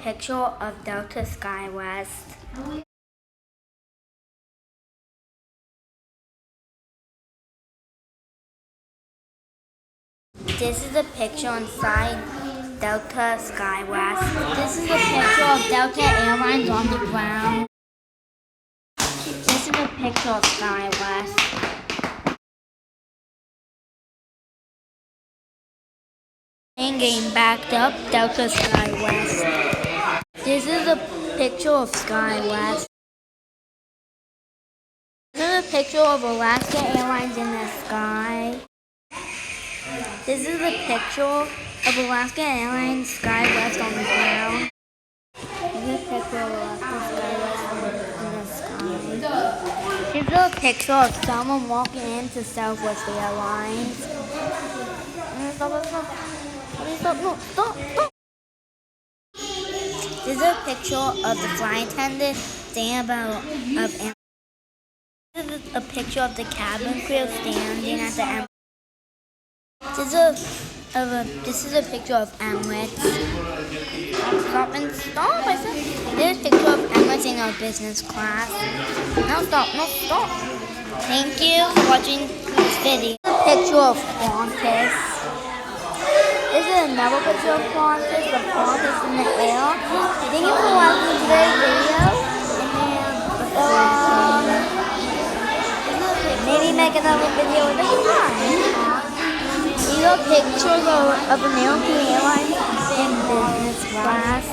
picture of Delta SkyWest. This is a picture inside Delta SkyWest. This is a picture of Delta Airlines on the ground. This is a picture of SkyWest. Getting backed up, Delta SkyWest. This is a picture of SkyWest. This is a picture of Alaska Airlines in the sky. This is a picture of Alaska Airlines SkyWest on the ground. This is a picture of Alaska SkyWest in the sky. This is a picture of someone walking into Southwest Airlines. Stop. This is a picture of the flight attendant saying about This is a picture of the cabin crew standing at the end. This is a picture of Emirates. Stop. I said. This is a picture of Emirates in our business class. No, stop. Thank you for watching this video. This is a picture of Qantas. This is another picture of Qantas. The Qantas in the air. Thank you for watching today's video. Maybe make another video next time. These are pictures of American Airlines in business class.